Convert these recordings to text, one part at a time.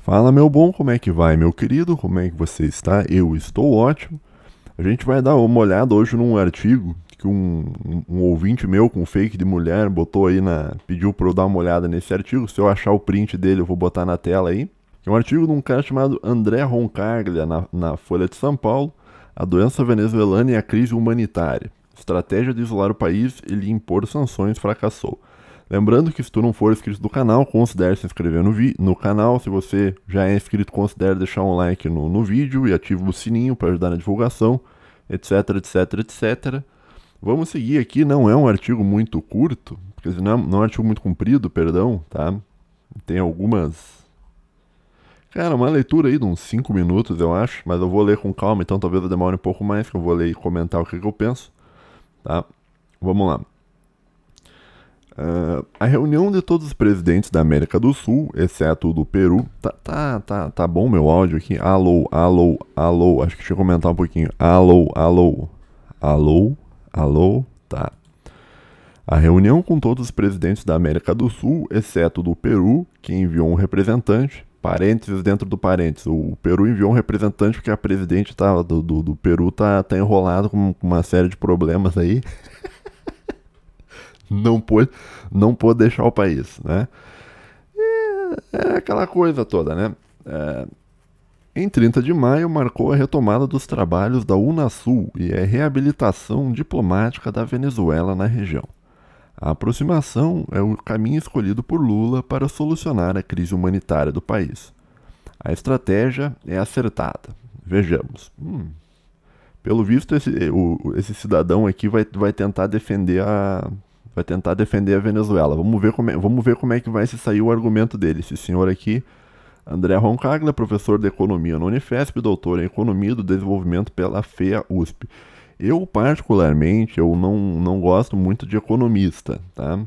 Fala, meu bom, como é que vai, meu querido? Como é que você está? Eu estou ótimo. A gente vai dar uma olhada hoje num artigo que um ouvinte meu com fake de mulher botou aí pediu pra eu dar uma olhada nesse artigo. Se eu achar o print dele, eu vou botar na tela aí. É um artigo de um cara chamado André Roncaglia na Folha de São Paulo. A doença venezuelana e a crise humanitária. Estratégia de isolar o país e lhe impor sanções fracassou. Lembrando que se tu não for inscrito do canal, considere se inscrever no canal. Se você já é inscrito, considere deixar um like no vídeo e ativa o sininho para ajudar na divulgação, etc, etc, etc. Vamos seguir aqui, não é um artigo muito curto, porque não é um artigo muito comprido, perdão, tá? Tem algumas... Cara, uma leitura aí de uns 5 minutos, eu acho, mas eu vou ler com calma, então talvez eu demore um pouco mais, que eu vou ler e comentar o que eu penso, tá? Vamos lá. A reunião de todos os presidentes da América do Sul, exceto o do Peru. Tá bom meu áudio aqui? Alô, alô, alô. Acho que deixa eu comentar um pouquinho. Alô, alô, alô, alô, tá. A reunião com todos os presidentes da América do Sul, exceto o do Peru, que enviou um representante. Parênteses dentro do parênteses. O Peru enviou um representante porque a presidente do Peru tá enrolado com uma série de problemas aí. Não pôde deixar o país, né? É aquela coisa toda, né? Em 30 de maio, marcou a retomada dos trabalhos da Unasul e a reabilitação diplomática da Venezuela na região. A aproximação é o caminho escolhido por Lula para solucionar a crise humanitária do país. A estratégia é acertada. Vejamos. Pelo visto, esse cidadão aqui vai tentar defender a Venezuela. Vamos ver como é que vai se sair o argumento dele. Esse senhor aqui, André Roncaglia, professor de economia na Unifesp, doutor em economia do desenvolvimento pela FEA USP. Eu, particularmente, eu não gosto muito de economista, tá?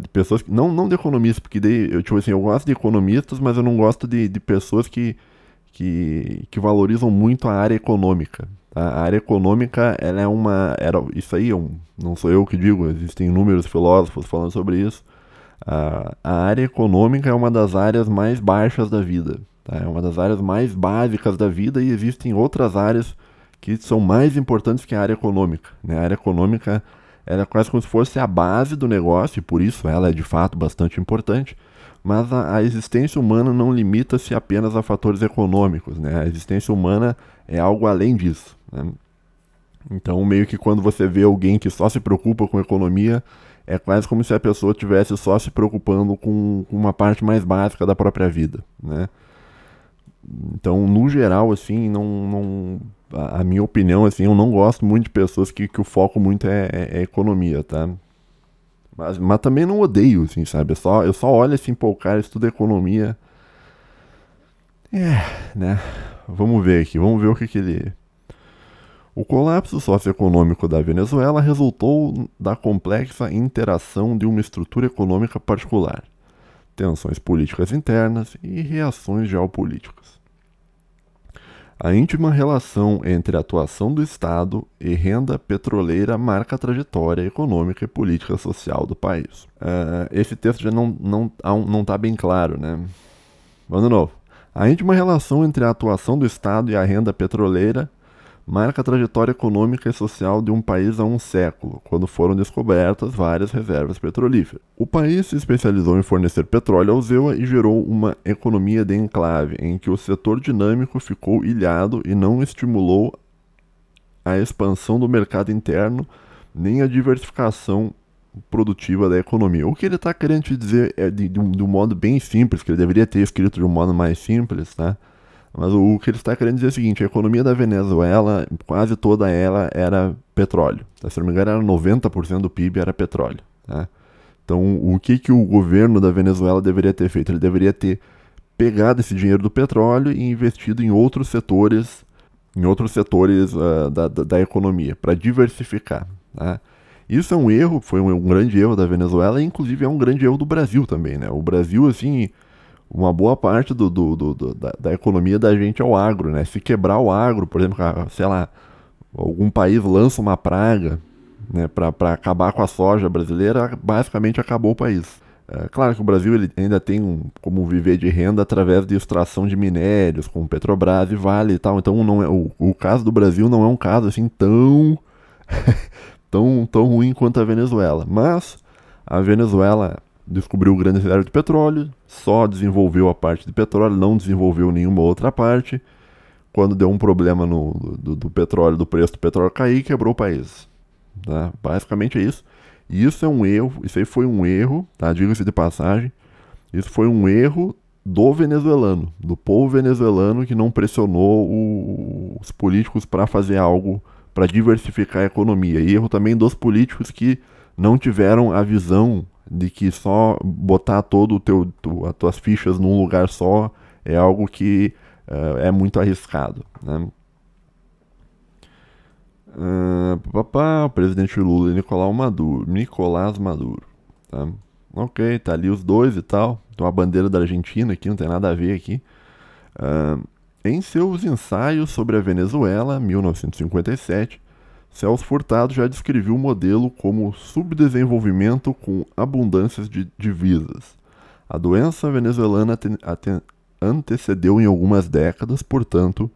De pessoas que, não de economista, porque eu gosto de economistas, mas eu não gosto de pessoas que valorizam muito a área econômica. A área econômica, ela é isso aí, não sou eu que digo, existem inúmeros filósofos falando sobre isso. A área econômica é uma das áreas mais baixas da vida, tá? É uma das áreas mais básicas da vida e existem outras áreas que são mais importantes que a área econômica, né? A área econômica ela é quase como se fosse a base do negócio e por isso ela é de fato bastante importante. Mas a existência humana não limita-se apenas a fatores econômicos, né? A existência humana é algo além disso, né? Então, meio que quando você vê alguém que só se preocupa com economia, é quase como se a pessoa estivesse só se preocupando com uma parte mais básica da própria vida, né? Então, no geral, assim, a minha opinião, assim, eu não gosto muito de pessoas que o foco muito é economia, tá? Mas também não odeio, assim, sabe? Eu só olho assim, pô, o cara estuda economia. Né? Vamos ver aqui, vamos ver o que ele... O colapso socioeconômico da Venezuela resultou da complexa interação de uma estrutura econômica particular, tensões políticas internas e reações geopolíticas. A íntima relação entre a atuação do Estado e renda petroleira marca a trajetória econômica e política social do país. Esse texto já não está bem claro, né? Vamos de novo. A íntima relação entre a atuação do Estado e a renda petroleira marca a trajetória econômica e social de um país há um século, quando foram descobertas várias reservas petrolíferas. O país se especializou em fornecer petróleo ao ZEUA e gerou uma economia de enclave, em que o setor dinâmico ficou ilhado e não estimulou a expansão do mercado interno, nem a diversificação produtiva da economia. O que ele está querendo te dizer é de um modo bem simples, que ele deveria ter escrito de um modo mais simples, tá? Mas o que ele está querendo dizer é o seguinte: a economia da Venezuela, quase toda ela era petróleo. Tá? Se não me engano, era 90% do PIB era petróleo. Tá? Então, o que o governo da Venezuela deveria ter feito? Ele deveria ter pegado esse dinheiro do petróleo e investido em outros setores, da economia, para diversificar. Tá? Isso é um erro, foi um grande erro da Venezuela e, inclusive, é um grande erro do Brasil também. Né? O Brasil, assim... Uma boa parte da economia da gente é o agro, né? Se quebrar o agro, por exemplo, sei lá, algum país lança uma praga, né, para acabar com a soja brasileira, basicamente acabou o país. Claro que o Brasil ele ainda tem como viver de renda através de extração de minérios, como Petrobras e Vale e tal. Então não é, o caso do Brasil não é um caso assim tão ruim quanto a Venezuela. Mas a Venezuela descobriu o grande reserva de petróleo, só desenvolveu a parte de petróleo, não desenvolveu nenhuma outra parte. Quando deu um problema do petróleo, do preço do petróleo cair, quebrou o país. Tá? Basicamente é isso. E isso é um erro, isso aí foi um erro, tá? Diga-se de passagem, isso foi um erro do venezuelano, do povo venezuelano que não pressionou os políticos para fazer algo para diversificar a economia. E erro também dos políticos que não tiveram a visão de que só botar as tuas fichas num lugar só é algo que é muito arriscado, né? O presidente Lula e Nicolás Maduro, tá? Ok, tá ali os dois e tal. Tem uma bandeira da Argentina aqui, não tem nada a ver aqui. Em seus ensaios sobre a Venezuela, 1957, Celso Furtado já descreveu o modelo como subdesenvolvimento com abundâncias de divisas. A doença venezuelana antecedeu em algumas décadas, portanto,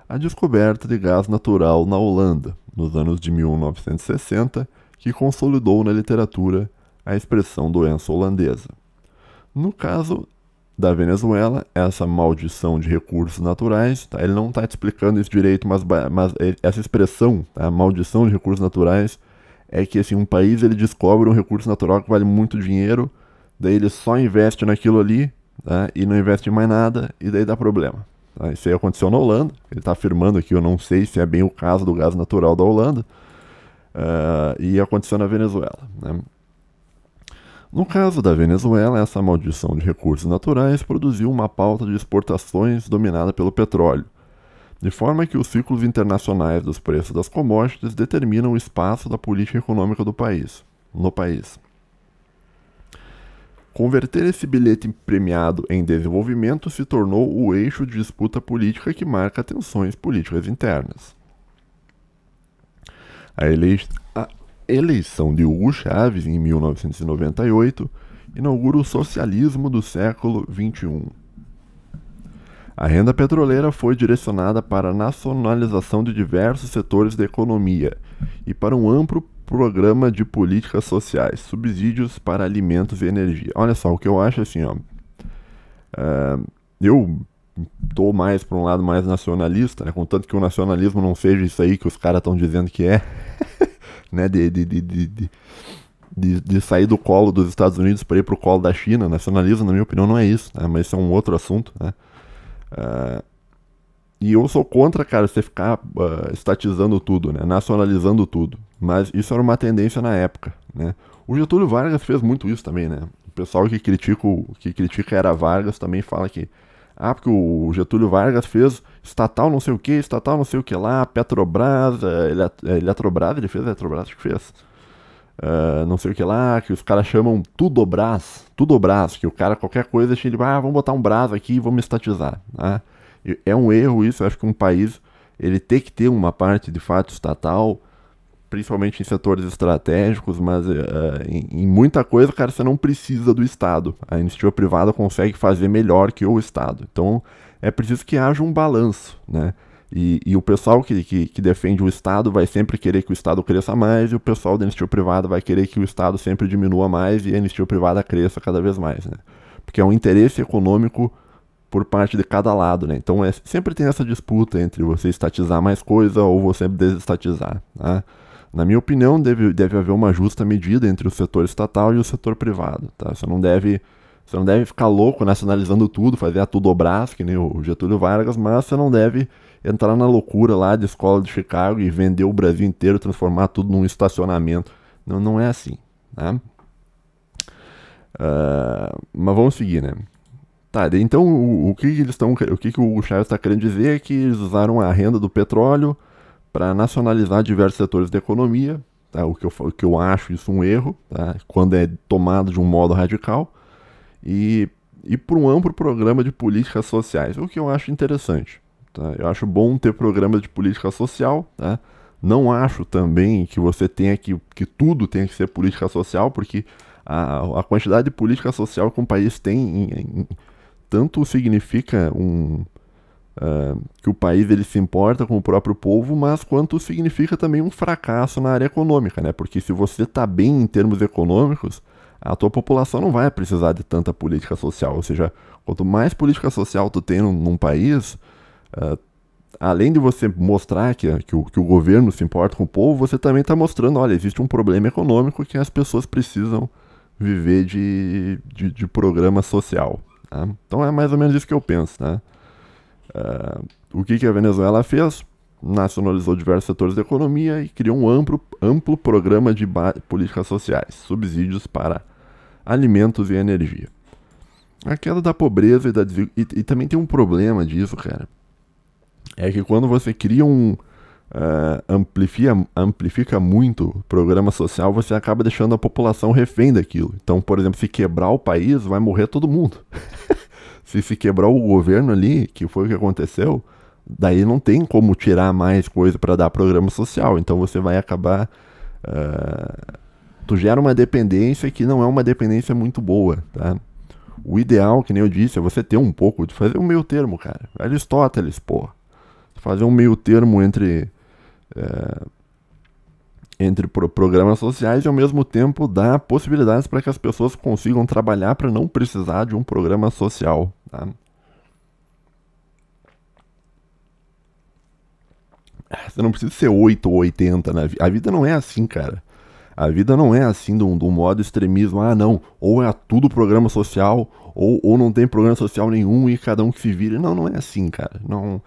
a descoberta de gás natural na Holanda, nos anos de 1960, que consolidou na literatura a expressão doença holandesa. No caso da Venezuela, essa maldição de recursos naturais, tá? Ele não está te explicando isso direito, mas essa expressão, tá? Maldição de recursos naturais, é que assim, um país ele descobre um recurso natural que vale muito dinheiro, daí ele só investe naquilo ali, tá? E não investe em mais nada, e daí dá problema. Tá? Isso aí aconteceu na Holanda, ele está afirmando aqui, eu não sei se é bem o caso do gás natural da Holanda, e aconteceu na Venezuela, né? No caso da Venezuela, essa maldição de recursos naturais produziu uma pauta de exportações dominada pelo petróleo, de forma que os ciclos internacionais dos preços das commodities determinam o espaço da política econômica no país. Converter esse bilhete premiado em desenvolvimento se tornou o eixo de disputa política que marca tensões políticas internas. A eleição de Hugo Chávez, em 1998, inaugura o socialismo do século XXI. A renda petroleira foi direcionada para a nacionalização de diversos setores da economia e para um amplo programa de políticas sociais, subsídios para alimentos e energia. Olha só, o que eu acho assim, ó, eu estou mais para um lado mais nacionalista, né, contanto que o nacionalismo não seja isso aí que os caras estão dizendo que é, né, de sair do colo dos Estados Unidos para ir para o colo da China. Nacionalismo, na minha opinião, não é isso, né, mas isso é um outro assunto, né. E eu sou contra, cara, você ficar estatizando tudo, né, nacionalizando tudo. Mas isso era uma tendência na época, né. O Getúlio Vargas fez muito isso também, né. O pessoal que critica Era Vargas também fala que porque o Getúlio Vargas fez estatal não sei o que lá, Petrobras, Eletrobras, ele fez Eletrobras, acho que fez. Não sei o que lá, que os caras chamam Tudobras, que o cara, qualquer coisa, ele vamos botar um Brás aqui e vamos estatizar. Né? É um erro isso, eu acho que um país, ele tem que ter uma parte de fato estatal, principalmente em setores estratégicos, mas em muita coisa, cara, você não precisa do Estado. A iniciativa privada consegue fazer melhor que o Estado. Então, é preciso que haja um balanço, né? E o pessoal que defende o Estado vai sempre querer que o Estado cresça mais, e o pessoal da iniciativa privada vai querer que o Estado sempre diminua mais e a iniciativa privada cresça cada vez mais, né? Porque é um interesse econômico por parte de cada lado, né? Então, sempre tem essa disputa entre você estatizar mais coisa ou você desestatizar, tá? Na minha opinião, deve haver uma justa medida entre o setor estatal e o setor privado, tá? Você não deve ficar louco nacionalizando tudo, fazer a Tudobras, que nem o Getúlio Vargas, mas você não deve entrar na loucura lá de escola de Chicago e vender o Brasil inteiro, transformar tudo num estacionamento. Não é assim, tá? Mas vamos seguir, né? Tá, então o que o Hugo Chávez está querendo dizer é que eles usaram a renda do petróleo para nacionalizar diversos setores da economia, tá? O que eu acho isso um erro, tá? Quando é tomado de um modo radical, e por um amplo programa de políticas sociais, o que eu acho interessante. Tá? Eu acho bom ter programas de política social, tá? Não acho também que você tenha que tudo tenha que ser política social, porque A quantidade de política social que um país tem tanto significa que o país ele se importa com o próprio povo, mas quanto significa também um fracasso na área econômica, né? Porque se você está bem em termos econômicos, a tua população não vai precisar de tanta política social. Ou seja, quanto mais política social tu tem num país, além de você mostrar que o governo se importa com o povo, você também está mostrando, olha, existe um problema econômico que as pessoas precisam viver de programa social. Tá? Então é mais ou menos isso que eu penso, né? O que a Venezuela fez? Nacionalizou diversos setores da economia e criou um amplo programa de políticas sociais, subsídios para alimentos e energia. A queda da pobreza e também tem um problema disso, cara. É que quando você cria amplifica muito o programa social, você acaba deixando a população refém daquilo. Então, por exemplo, se quebrar o país, vai morrer todo mundo. Se quebrar o governo ali, que foi o que aconteceu, daí não tem como tirar mais coisa para dar programa social. Então você vai acabar... tu gera uma dependência que não é uma dependência muito boa, tá? O ideal, que nem eu disse, é você ter um pouco, de fazer um meio termo, cara. Aristóteles, pô. Fazer um meio termo entre programas sociais e ao mesmo tempo dar possibilidades para que as pessoas consigam trabalhar para não precisar de um programa social. Tá? Você não precisa ser 8 ou 80 na vida. A vida não é assim, cara. A vida não é assim de um modo extremismo. Ah, não. Ou é tudo programa social, ou não tem programa social nenhum e cada um que se vire. Não, não é assim, cara. Não...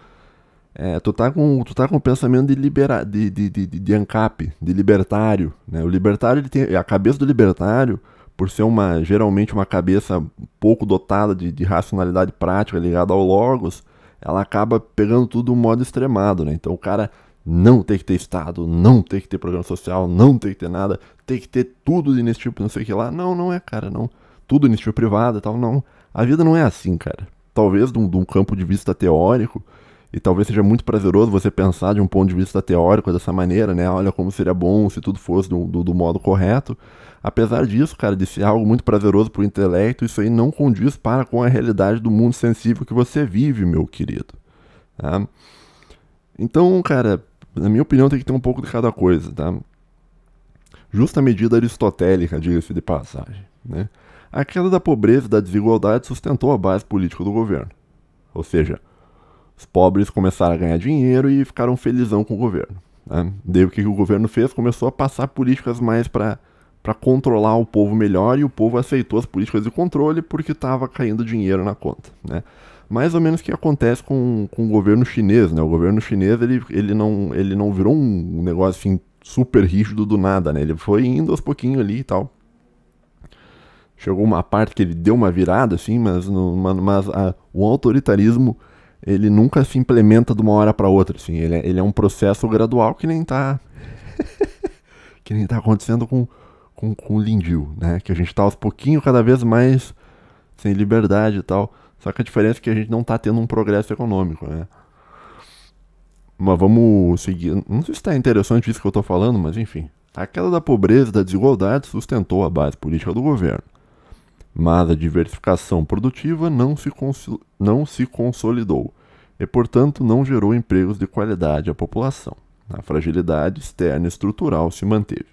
tu tá com o pensamento de ANCAP, de libertário, né? O libertário, ele tem a cabeça do libertário, por ser geralmente uma cabeça pouco dotada de racionalidade prática ligada ao logos, ela acaba pegando tudo de um modo extremado, né? Então o cara não tem que ter Estado, não tem que ter programa social, não tem que ter nada, tem que ter tudo de iniciativa, não sei o que lá. Não, não é, cara, não. Tudo iniciativa privada e tal, não. A vida não é assim, cara. Talvez de um campo de vista teórico, e talvez seja muito prazeroso você pensar de um ponto de vista teórico dessa maneira, né? Olha como seria bom se tudo fosse do modo correto. Apesar disso, cara, de ser algo muito prazeroso pro intelecto, isso aí não condiz com a realidade do mundo sensível que você vive, meu querido. Tá? Então, cara, na minha opinião tem que ter um pouco de cada coisa, tá? Justa medida aristotélica, diga-se de passagem, né? A queda da pobreza e da desigualdade sustentou a base política do governo. Ou seja, os pobres começaram a ganhar dinheiro e ficaram felizão com o governo. Né? Daí o que o governo fez? Começou a passar políticas mais para controlar o povo melhor, e o povo aceitou as políticas de controle porque estava caindo dinheiro na conta. Né? Mais ou menos o que acontece com o governo chinês. Né? O governo chinês ele não virou um negócio assim, super rígido do nada. Né? Ele foi indo aos pouquinhos ali e tal. Chegou uma parte que ele deu uma virada, assim, mas o autoritarismo ele nunca se implementa de uma hora para outra, assim. Ele é um processo gradual que nem tá que nem tá acontecendo com o Lindil, né? Que a gente tá aos pouquinhos cada vez mais sem liberdade e tal. Só que a diferença é que a gente não tá tendo um progresso econômico, né? Mas vamos seguir. Não sei se tá interessante isso que eu tô falando, mas enfim. A queda da pobreza e da desigualdade sustentou a base política do governo. Mas a diversificação produtiva não se consolidou e, portanto, não gerou empregos de qualidade à população. A fragilidade externa e estrutural se manteve.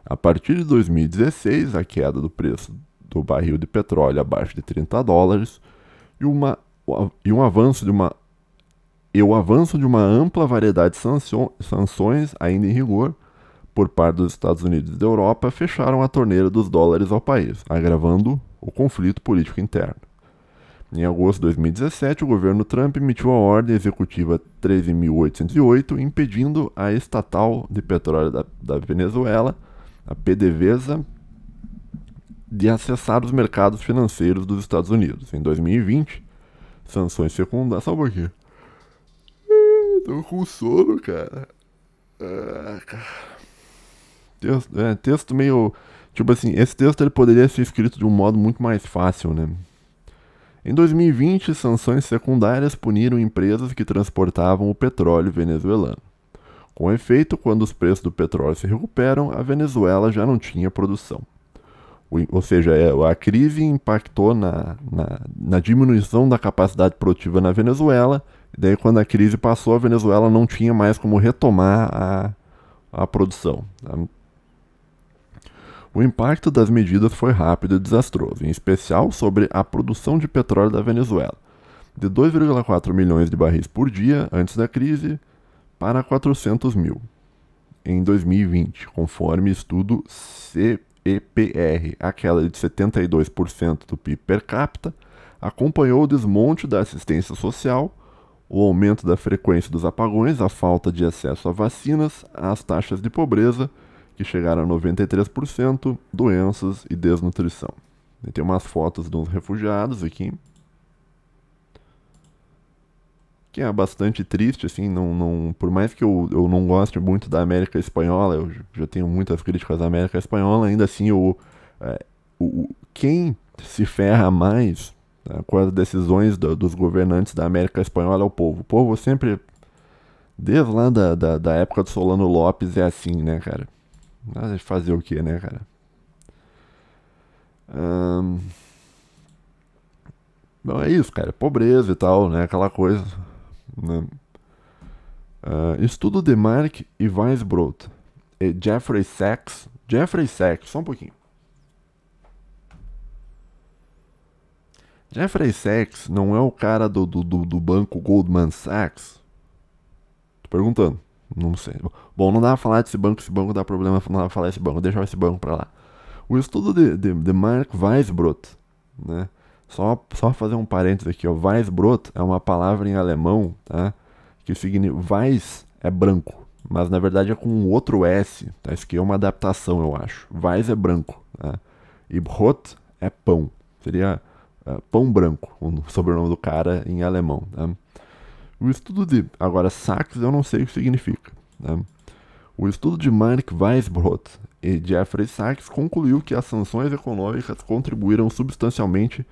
A partir de 2016, a queda do preço do barril de petróleo abaixo de $30 e o avanço de uma ampla variedade de sanções ainda em rigor por parte dos Estados Unidos e da Europa fecharam a torneira dos dólares ao país, agravando o conflito político interno. Em agosto de 2017, o governo Trump emitiu a Ordem Executiva 13.808, impedindo a estatal de petróleo da Venezuela, a PDVSA, de acessar os mercados financeiros dos Estados Unidos. Em 2020, sanções secundárias... Só um pouquinho. Tô com sono, cara. Texto meio... Tipo assim, esse texto ele poderia ser escrito de um modo muito mais fácil, né? Em 2020, sanções secundárias puniram empresas que transportavam o petróleo venezuelano. Com efeito, quando os preços do petróleo se recuperam, a Venezuela já não tinha produção. Ou seja, a crise impactou na diminuição da capacidade produtiva na Venezuela. E daí, quando a crise passou, a Venezuela não tinha mais como retomar a produção. Tá? O impacto das medidas foi rápido e desastroso, em especial sobre a produção de petróleo da Venezuela, de 2,4 milhões de barris por dia antes da crise para 400 mil em 2020, conforme estudo CEPR. A queda de 72% do PIB per capita acompanhou o desmonte da assistência social, o aumento da frequência dos apagões, a falta de acesso a vacinas, as taxas de pobreza, que chegaram a 93%, doenças e desnutrição. E tem umas fotos de uns refugiados aqui, que é bastante triste, assim, por mais que eu não goste muito da América Espanhola, eu já tenho muitas críticas à América Espanhola, ainda assim, quem se ferra mais, tá, com as decisões dos governantes da América Espanhola é o povo. O povo sempre, desde lá da época do Solano Lopes, é assim, né, cara? Mas fazer o que, né, cara? Bom, é isso, cara. Pobreza e tal, né? Aquela coisa. Né? Estudo de Mark e Weisbrot e Jeffrey Sachs. Jeffrey Sachs, só um pouquinho. Jeffrey Sachs não é o cara do banco Goldman Sachs? Tô perguntando. Não sei. Bom, não dá pra falar desse banco, esse banco dá problema, não dá pra falar desse banco, deixa esse banco pra lá. O estudo de Mark Weisbrot, né? Só fazer um parênteses aqui, ó. Weisbrot é uma palavra em alemão, tá? Que significa Weiss é branco, mas na verdade é com um outro S, tá? Isso aqui é uma adaptação, eu acho. Weiss é branco, tá? E Brot é pão. Seria pão branco, o sobrenome do cara em alemão, tá? O estudo agora, Sachs, eu não sei o que significa. Né? O estudo de Mark Weisbrot e Jeffrey Sachs concluiu que as sanções econômicas contribuíram substancialmente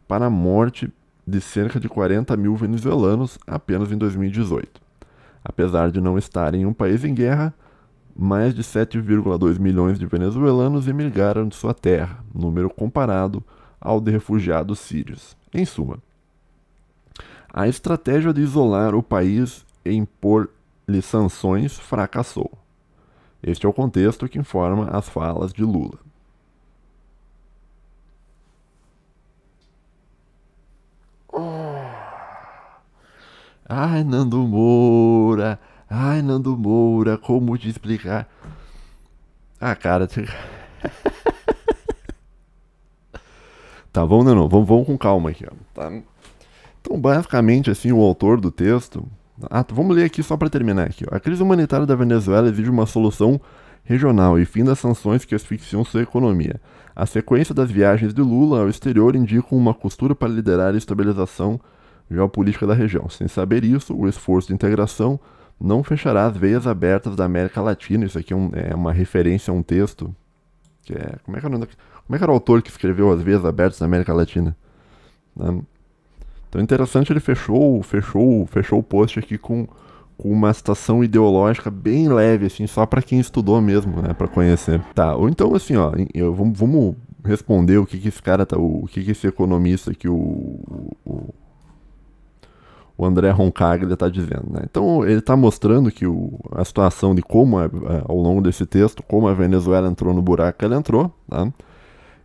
para a morte de cerca de 40 mil venezuelanos apenas em 2018. Apesar de não estarem em um país em guerra, mais de 7,2 milhões de venezuelanos emigraram de sua terra, número comparado ao de refugiados sírios. Em suma, a estratégia de isolar o país e impor-lhe sanções fracassou. Este é o contexto que informa as falas de Lula. Ai, Nando Moura, como te explicar? Ah, cara, tá, vamos com calma aqui, ó. Tá? Então, basicamente, assim, o autor do texto... vamos ler aqui só para terminar aqui. Ó. A crise humanitária da Venezuela exige uma solução regional e fim das sanções que asfixiam sua economia. A sequência das viagens de Lula ao exterior indica uma costura para liderar a estabilização geopolítica da região. Sem saber isso, o esforço de integração não fechará as veias abertas da América Latina. Isso aqui é uma referência a um texto que é... Como é que era o autor que escreveu As Veias Abertas da América Latina? Então, interessante, ele fechou o post aqui com uma citação ideológica bem leve, assim, só para quem estudou mesmo, né, para conhecer. Tá, ou então, assim, ó, vamos responder o que esse cara tá, o que esse economista aqui, o André Roncaglia tá dizendo, né? Então, ele tá mostrando que a situação de como, ao longo desse texto, como a Venezuela entrou no buraco que ela entrou, tá?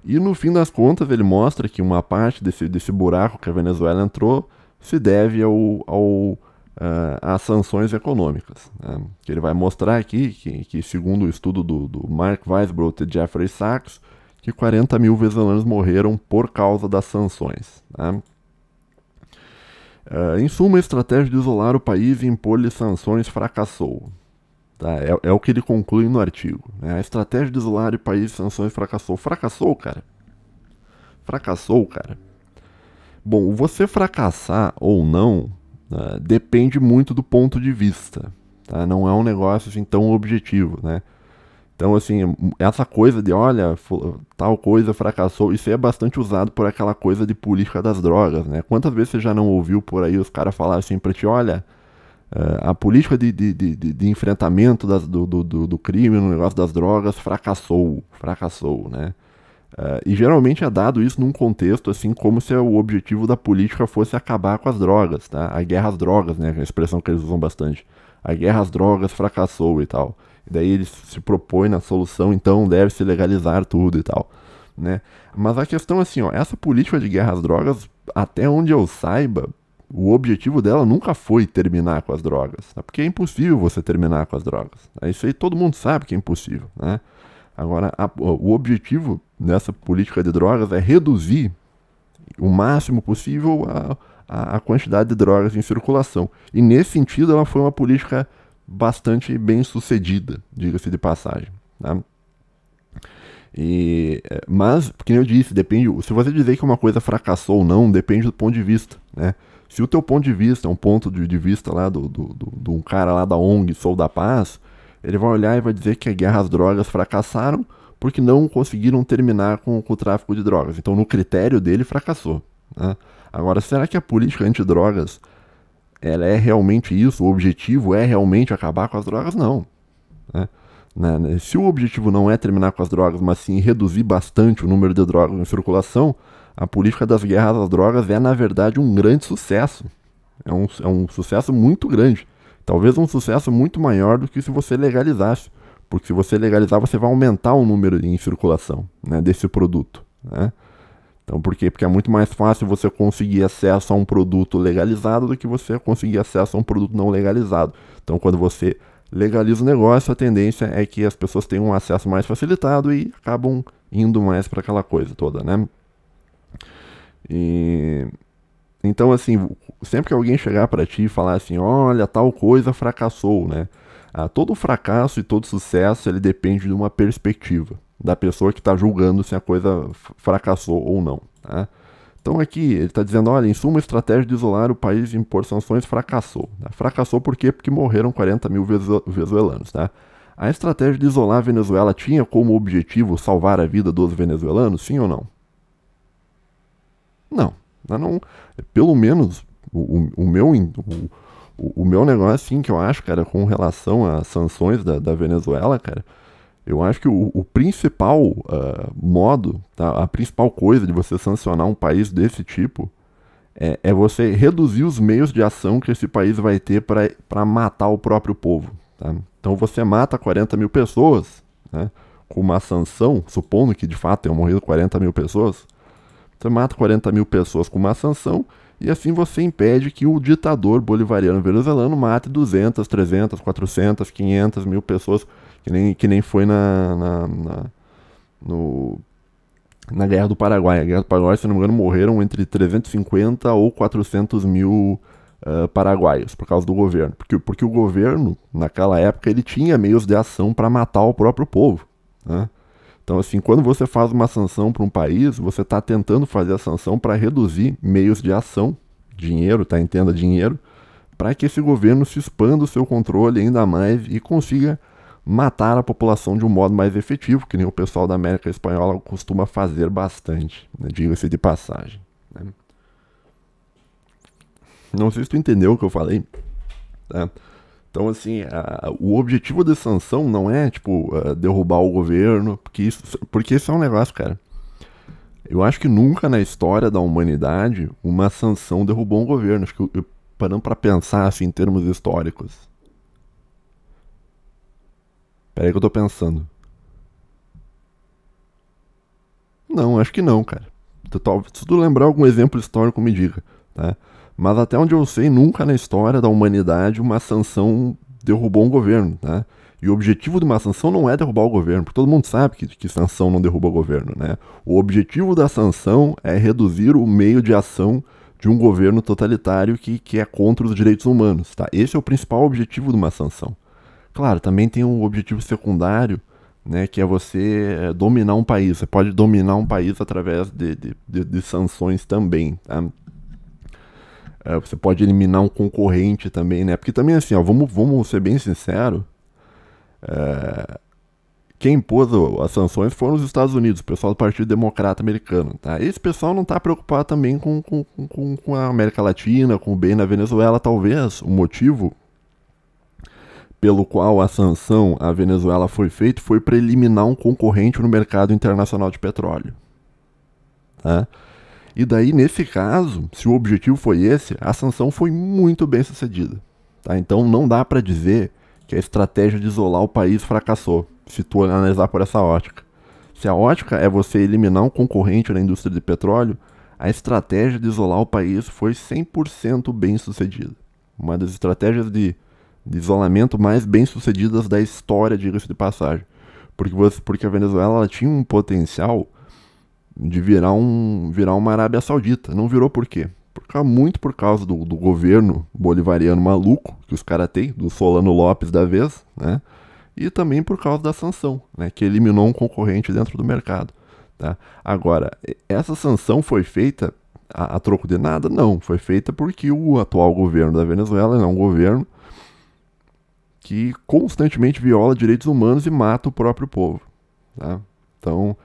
E no fim das contas ele mostra que uma parte desse buraco que a Venezuela entrou se deve às sanções econômicas. Né? Que ele vai mostrar aqui que segundo o estudo do Mark Weisbrot e Jeffrey Sachs, que 40 mil venezuelanos morreram por causa das sanções. Né? Em suma, a estratégia de isolar o país e impor-lhe sanções fracassou. Tá? É o que ele conclui no artigo. Né? A estratégia de isolar o país e sanções fracassou. Fracassou, cara? Fracassou, cara? Bom, você fracassar ou não depende muito do ponto de vista. Tá? Não é um negócio assim tão objetivo, né? Então, assim, essa coisa de, olha, tal coisa fracassou, isso aí é bastante usado por aquela coisa de política das drogas, né? Quantas vezes você já não ouviu por aí os caras falarem assim pra ti, olha... a política de enfrentamento do crime no negócio das drogas fracassou, né? E geralmente é dado isso num contexto assim como se o objetivo da política fosse acabar com as drogas, tá? A guerra às drogas, né? Que é a expressão que eles usam bastante. A guerra às drogas fracassou e tal. E daí eles se propõem na solução, então deve-se legalizar tudo e tal, né? Mas a questão é assim, ó, essa política de guerra às drogas, até onde eu saiba, o objetivo dela nunca foi terminar com as drogas, tá? Porque é impossível você terminar com as drogas. Isso aí todo mundo sabe que é impossível, né? Agora, o objetivo dessa política de drogas é reduzir o máximo possível a quantidade de drogas em circulação. E nesse sentido, ela foi uma política bastante bem sucedida, diga-se de passagem. Tá? Mas, como eu disse, depende. Se você dizer que uma coisa fracassou ou não, depende do ponto de vista, né? Se o teu ponto de vista é um ponto de vista lá de um cara lá da ONG Sou da Paz, ele vai olhar e vai dizer que a guerra às drogas fracassaram porque não conseguiram terminar com o tráfico de drogas. Então, no critério dele, fracassou. Né? Agora, será que a política antidrogas ela é realmente isso? O objetivo é realmente acabar com as drogas? Não. Né? Se o objetivo não é terminar com as drogas, mas sim reduzir bastante o número de drogas em circulação, a política das guerras às drogas é, na verdade, um grande sucesso. É um sucesso muito grande. Talvez um sucesso muito maior do que se você legalizasse. Porque se você legalizar, você vai aumentar o número em circulação, né, desse produto. Né? Então, por quê? Porque é muito mais fácil você conseguir acesso a um produto legalizado do que você conseguir acesso a um produto não legalizado. Então, quando você legaliza o negócio, a tendência é que as pessoas tenham um acesso mais facilitado e acabam indo mais para aquela coisa toda, né? Então, assim, sempre que alguém chegar para ti e falar assim, olha, tal coisa fracassou, né? Todo fracasso e todo sucesso, ele depende de uma perspectiva da pessoa que está julgando se a coisa fracassou ou não, tá? Então aqui, ele está dizendo, olha, em suma, a estratégia de isolar o país e impor sanções fracassou. Tá? Fracassou por quê? Porque morreram 40 mil venezuelanos, tá? A estratégia de isolar a Venezuela tinha como objetivo salvar a vida dos venezuelanos, sim ou não? Não, pelo menos o meu negócio, assim, que eu acho, cara, com relação às sanções da Venezuela, cara, eu acho que o principal modo, tá, a principal coisa de você sancionar um país desse tipo é você reduzir os meios de ação que esse país vai ter para matar o próprio povo. Tá? Então você mata 40 mil pessoas, né, com uma sanção, supondo que de fato tenham morrido 40 mil pessoas, você mata 40 mil pessoas com uma sanção e assim você impede que o ditador bolivariano venezuelano mate 200, 300, 400, 500 mil pessoas, que nem foi na Guerra do Paraguai. A Guerra do Paraguai, se não me engano, morreram entre 350 ou 400 mil paraguaios por causa do governo. Porque o governo, naquela época, ele tinha meios de ação para matar o próprio povo, né? Então, assim, quando você faz uma sanção para um país, você está tentando fazer a sanção para reduzir meios de ação, dinheiro, tá? Entenda, dinheiro, para que esse governo se expanda o seu controle ainda mais e consiga matar a população de um modo mais efetivo, que nem o pessoal da América Espanhola costuma fazer bastante, né? Diga-se de passagem. Né? Não sei se tu entendeu o que eu falei, tá? Então, assim, o objetivo da sanção não é, tipo, derrubar o governo, porque isso é um negócio, cara. Eu acho que nunca na história da humanidade uma sanção derrubou um governo. Acho que, parando pra pensar, assim, em termos históricos. Peraí que eu tô pensando. Não, acho que não, cara. Se tu lembrar algum exemplo histórico, me diga, tá? Mas até onde eu sei, nunca na história da humanidade uma sanção derrubou um governo, tá? E o objetivo de uma sanção não é derrubar o governo, porque todo mundo sabe que sanção não derruba o governo, né? O objetivo da sanção é reduzir o meio de ação de um governo totalitário que é contra os direitos humanos, tá? Esse é o principal objetivo de uma sanção. Claro, também tem um objetivo secundário, né, que é você dominar um país. Você pode dominar um país através de sanções também, tá? Você pode eliminar um concorrente também, né? Porque também, assim, ó, vamos ser bem sinceros, quem impôs as sanções foram os Estados Unidos, o pessoal do Partido Democrata Americano, tá? Esse pessoal não está preocupado também com a América Latina, com o bem na Venezuela. Talvez o motivo pelo qual a sanção à Venezuela foi feita foi para eliminar um concorrente no mercado internacional de petróleo, tá? E daí, nesse caso, se o objetivo foi esse, a sanção foi muito bem sucedida. Tá? Então não dá para dizer que a estratégia de isolar o país fracassou, se tu analisar por essa ótica. Se a ótica é você eliminar um concorrente na indústria de petróleo, a estratégia de isolar o país foi 100% bem sucedida. Uma das estratégias de isolamento mais bem sucedidas da história, diga-se de passagem. Porque a Venezuela ela tinha um potencial de virar uma Arábia Saudita. Não virou por quê? Muito por causa do governo bolivariano maluco que os caras têm, do Solano Lopes da vez, né? E também por causa da sanção, né? Que eliminou um concorrente dentro do mercado. Tá? Agora, essa sanção foi feita a troco de nada? Não. Foi feita porque o atual governo da Venezuela é um governo que constantemente viola direitos humanos e mata o próprio povo. Tá? Então,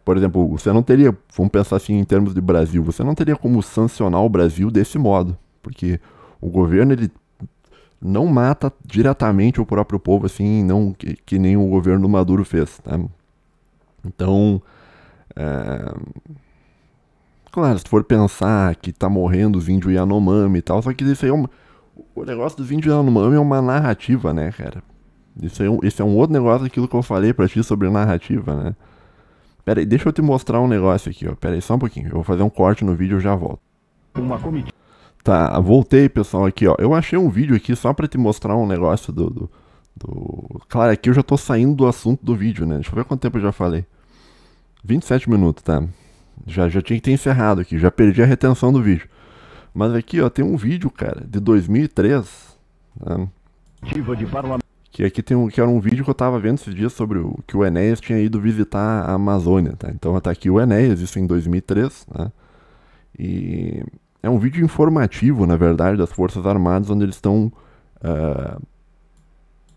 por exemplo, você não teria, vamos pensar assim em termos de Brasil, você não teria como sancionar o Brasil desse modo, porque o governo ele não mata diretamente o próprio povo, assim, não que nem o governo do Maduro fez. Tá? Então, claro, se for pensar que tá morrendo os índios Yanomami e tal, só que isso aí o negócio dos índios Yanomami é uma narrativa, né, cara? Esse é um outro negócio daquilo que eu falei pra ti sobre narrativa, né? Pera aí, deixa eu te mostrar um negócio aqui, ó. Pera aí, só um pouquinho. Eu vou fazer um corte no vídeo e eu já volto. Tá, voltei, pessoal, aqui, ó. Eu achei um vídeo aqui só pra te mostrar um negócio Claro, aqui eu já tô saindo do assunto do vídeo, né? Deixa eu ver quanto tempo eu já falei. 27 minutos, tá? Já tinha que ter encerrado aqui, já perdi a retenção do vídeo. Mas aqui, ó, tem um vídeo, cara, de 2003, né? Que aqui que era um vídeo que eu tava vendo esses dias sobre que o Enéas tinha ido visitar a Amazônia, tá? Então tá aqui o Enéas, isso em 2003, né? E é um vídeo informativo, na verdade, das Forças Armadas, onde eles estão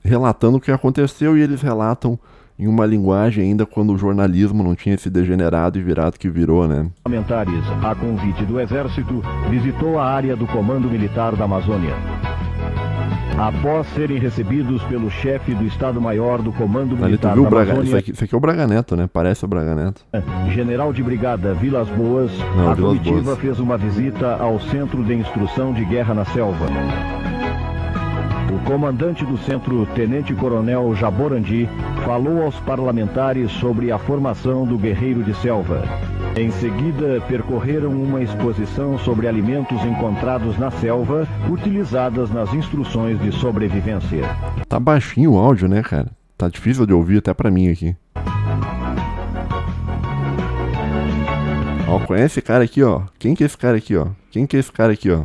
relatando o que aconteceu, e eles relatam em uma linguagem ainda quando o jornalismo não tinha se degenerado e virado que virou, né? Parlamentares, a convite do Exército, visitou a área do Comando Militar da Amazônia. Após serem recebidos pelo chefe do Estado-Maior do Comando Militar da Amazônia... Isso aqui é o Braga Neto, né? Parece o Braga Neto. General de Brigada Vilas Boas, a comitiva fez uma visita ao Centro de Instrução de Guerra na Selva. O comandante do centro, Tenente-Coronel Jaborandi, falou aos parlamentares sobre a formação do guerreiro de selva. Em seguida, percorreram uma exposição sobre alimentos encontrados na selva, utilizadas nas instruções de sobrevivência. Tá baixinho o áudio, né, cara? Tá difícil de ouvir até pra mim aqui. Ó, conhece esse cara aqui, ó? Quem que é esse cara aqui, ó? Quem que é esse cara aqui, ó?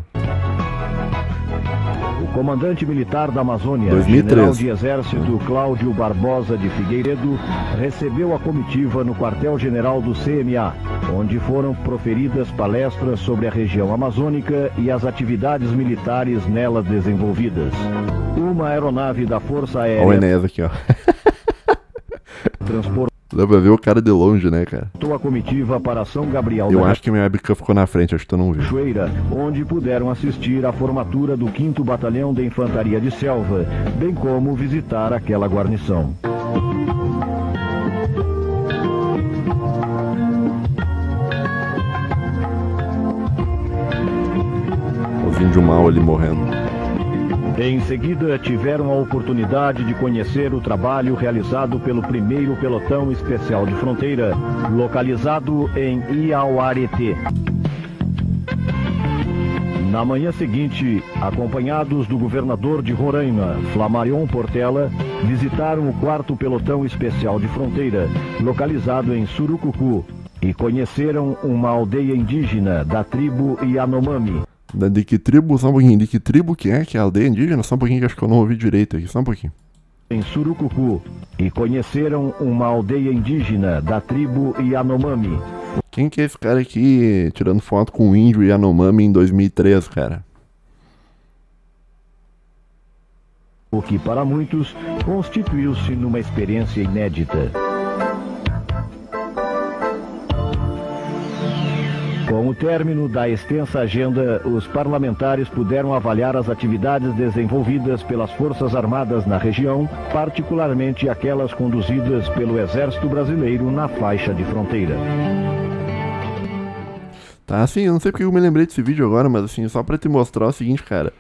Comandante militar da Amazônia, 2013. General de Exército Cláudio Barbosa de Figueiredo, recebeu a comitiva no quartel-general do CMA, onde foram proferidas palestras sobre a região amazônica e as atividades militares nela desenvolvidas. Uma aeronave da Força Aérea... Olha o Enéas aqui, ó. Dá pra ver o cara de longe, né, cara? A comitiva para São Gabriel. Eu acho que minha webcam ficou na frente, acho que tu não viu. Onde puderam assistir à formatura do 5º Batalhão de Infantaria de Selva, bem como visitar aquela guarnição. Os índios mal ali morrendo. Em seguida, tiveram a oportunidade de conhecer o trabalho realizado pelo 1º Pelotão Especial de Fronteira, localizado em Iauareté. Na manhã seguinte, acompanhados do governador de Roraima, Flamarion Portela, visitaram o 4º Pelotão Especial de Fronteira, localizado em Surucucu, e conheceram uma aldeia indígena da tribo Yanomami. De que tribo? Só um pouquinho. De que tribo que é a aldeia indígena? Só um pouquinho que acho que eu não ouvi direito aqui. Só um pouquinho. Em Surucucu. E conheceram uma aldeia indígena da tribo Yanomami. Quem que é esse cara aqui tirando foto com o índio Yanomami em 2003, cara? O que para muitos constituiu-se numa experiência inédita. Com o término da extensa agenda, os parlamentares puderam avaliar as atividades desenvolvidas pelas Forças Armadas na região, particularmente aquelas conduzidas pelo Exército Brasileiro na faixa de fronteira. Tá, assim, eu não sei porque eu me lembrei desse vídeo agora, mas assim, só pra te mostrar o seguinte, cara.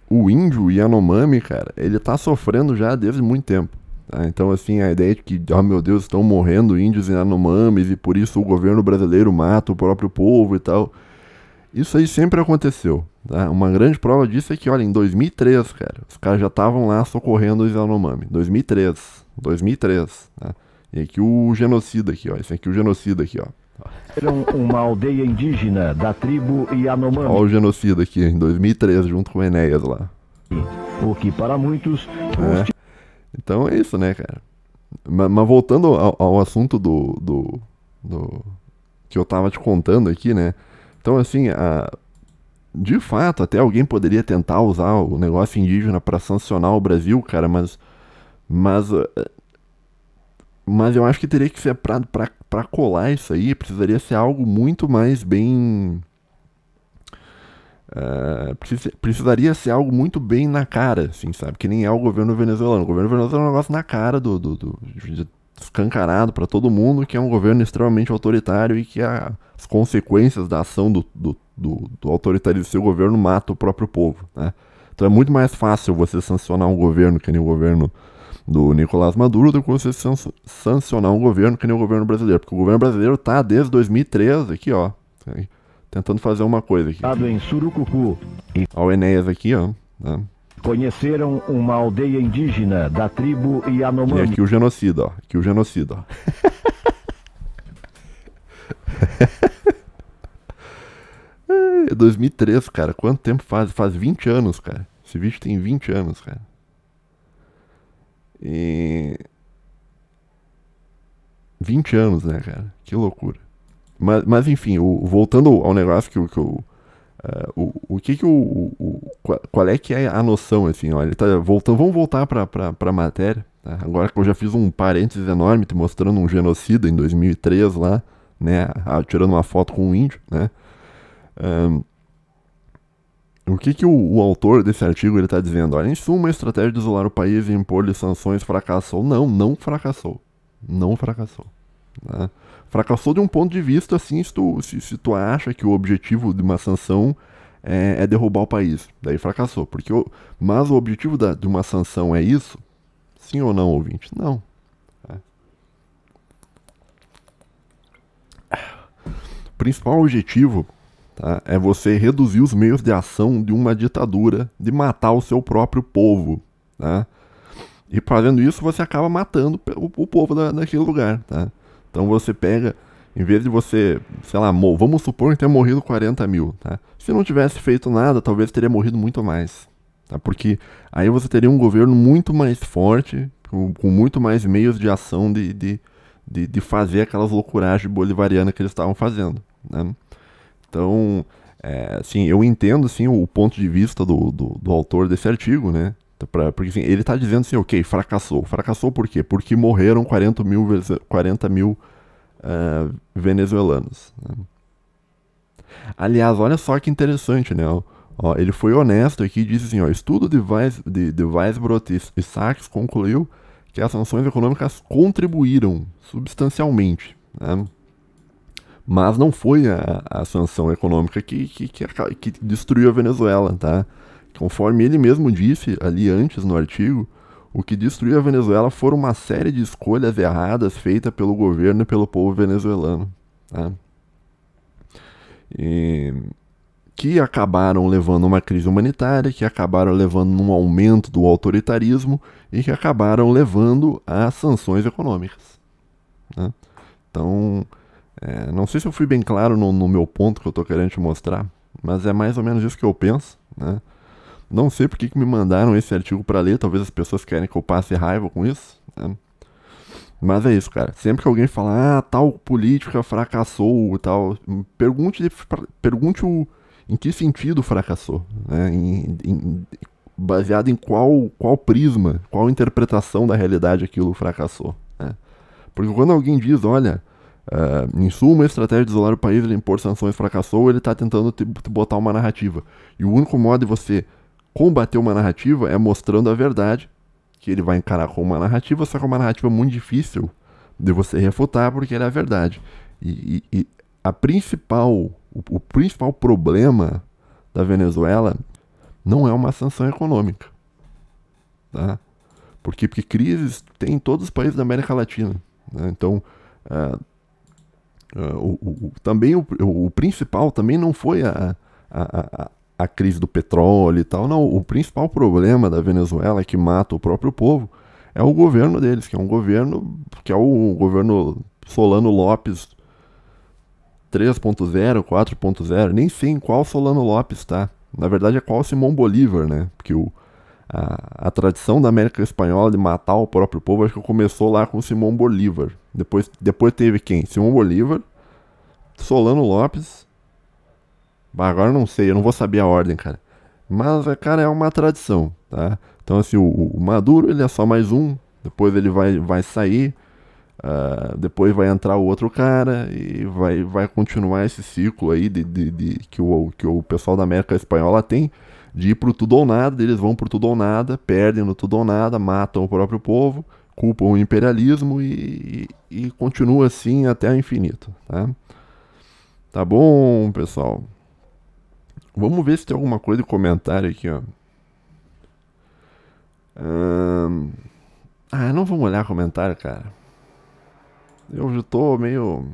O índio Yanomami, cara, ele tá sofrendo já desde muito tempo. Tá? Então, assim, a ideia de que, oh meu Deus, estão morrendo índios Yanomamis e por isso o governo brasileiro mata o próprio povo e tal. Isso aí sempre aconteceu. Tá? Uma grande prova disso é que, olha, em 2003, cara, os caras já estavam lá socorrendo os Yanomami. 2003. Tá? E aqui o genocida aqui, ó. Esse aqui o genocida aqui, ó. Era uma aldeia indígena da tribo Yanomami. Olha o genocida aqui, em 2003, junto com o Enéas lá. O que para muitos... Então é isso, né, cara? Mas voltando ao assunto do que eu tava te contando aqui, né? Então, assim, de fato, até alguém poderia tentar usar o negócio indígena para sancionar o Brasil, cara, mas eu acho que teria que ser pra colar isso aí, precisaria ser algo muito mais bem... precisaria ser algo muito bem na cara, assim, sabe? Que nem é o governo venezuelano. O governo venezuelano é um negócio na cara escancarado pra todo mundo, que é um governo extremamente autoritário e que as consequências da ação do autoritarismo do seu governo mata o próprio povo, né? Então é muito mais fácil você sancionar um governo que nem o governo do Nicolás Maduro do que você sancionar um governo que nem o governo brasileiro. Porque o governo brasileiro tá desde 2013 aqui, ó, tentando fazer uma coisa aqui. Em Surucucu. Olha o Enéas aqui, ó. Né? Conheceram uma aldeia indígena da tribo Yanomami. E aqui o genocida, ó. Aqui o genocida, ó. 2003, cara. Quanto tempo faz? Faz 20 anos, cara. Esse vídeo tem 20 anos, cara. E... 20 anos, né, cara? Que loucura. Mas enfim, voltando ao negócio qual é que é a noção, assim, ó, ele tá voltando, vamos voltar pra matéria, tá? Agora que eu já fiz um parênteses enorme te mostrando um genocida em 2003 lá, né, tirando uma foto com um índio, né, o que o autor desse artigo ele tá dizendo? Olha, em suma, a estratégia de isolar o país e impor-lhe sanções fracassou. Não fracassou. Não fracassou. Né? Fracassou de um ponto de vista, assim, se tu acha que o objetivo de uma sanção é derrubar o país. Daí fracassou. Mas o objetivo de uma sanção é isso? Sim ou não, ouvinte? Não. O principal objetivo, tá, é você reduzir os meios de ação de uma ditadura, de matar o seu próprio povo. Tá? E fazendo isso, você acaba matando o povo daquele lugar. Tá? Então você pega, em vez de você, sei lá, vamos supor que tenha morrido 40 mil, tá? Se não tivesse feito nada, talvez teria morrido muito mais, tá? Porque aí você teria um governo muito mais forte, com muito mais meios de ação de fazer aquelas loucuragens bolivarianas que eles estavam fazendo, né? Então, assim, eu entendo, assim, o ponto de vista do autor desse artigo, né? Porque assim, ele está dizendo assim, ok, fracassou. Fracassou por quê? Porque morreram 40 mil venezuelanos. Né? Aliás, olha só que interessante, né? Ó, ele foi honesto aqui e disse assim, ó, estudo de Weisbrot e Sachs concluiu que as sanções econômicas contribuíram substancialmente, né? Mas não foi a sanção econômica que destruiu a Venezuela, tá? Conforme ele mesmo disse ali antes no artigo, o que destruiu a Venezuela foram uma série de escolhas erradas feitas pelo governo e pelo povo venezuelano, tá? E que acabaram levando a uma crise humanitária, que acabaram levando a um aumento do autoritarismo e que acabaram levando a sanções econômicas, né? Então, não sei se eu fui bem claro no meu ponto que eu estou querendo te mostrar, mas é mais ou menos isso que eu penso, né? Não sei por que me mandaram esse artigo para ler, talvez as pessoas querem que eu passe raiva com isso, né? Mas é isso, cara. Sempre que alguém fala, tal política fracassou e tal, pergunte em que sentido fracassou, né? Baseado em qual prisma, qual interpretação da realidade aquilo fracassou, né? Porque quando alguém diz, olha, em suma, a estratégia de isolar o país e impor sanções fracassou, ele está tentando te botar uma narrativa. E o único modo de você combater uma narrativa é mostrando a verdade, que ele vai encarar como uma narrativa, só que é uma narrativa muito difícil de você refutar, porque ela é a verdade. E o principal problema da Venezuela não é uma sanção econômica, tá? Porque crises tem em todos os países da América Latina, né? Então, também o principal também não foi a crise do petróleo e tal, não. O principal problema da Venezuela, que mata o próprio povo, é o governo deles, que é o governo Solano Lopes 3.0, 4.0, nem sei em qual Solano Lopes tá. Na verdade é qual Simão Bolívar, né? Porque a tradição da América Espanhola de matar o próprio povo acho que começou lá com Simão Bolívar. Depois teve quem? Simão Bolívar, Solano Lopes. Agora eu não sei, eu não vou saber a ordem, cara. Mas, cara, é uma tradição, tá? Então, assim, o Maduro, ele é só mais um. Depois ele vai sair. Depois vai entrar o outro cara. E vai continuar esse ciclo aí que o pessoal da América Espanhola tem. De ir pro tudo ou nada. Eles vão pro tudo ou nada. Perdem no tudo ou nada. Matam o próprio povo. Culpam o imperialismo. E continua assim até o infinito, tá? Tá bom, pessoal? Vamos ver se tem alguma coisa de comentário aqui, ó. Não vamos olhar comentário, cara. Eu já tô meio...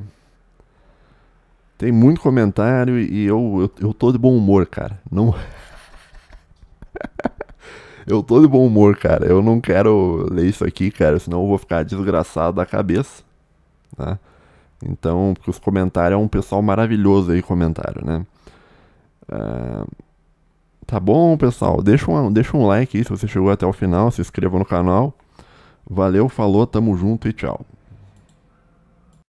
Tem muito comentário e eu tô de bom humor, cara. Não... Eu tô de bom humor, cara. Eu não quero ler isso aqui, cara, senão eu vou ficar desgraçado da cabeça, tá? Então, porque os comentários é um pessoal maravilhoso aí, comentário, né? Tá bom, pessoal? Deixa um like aí se você chegou até o final, se inscreva no canal. Valeu, falou, tamo junto e tchau.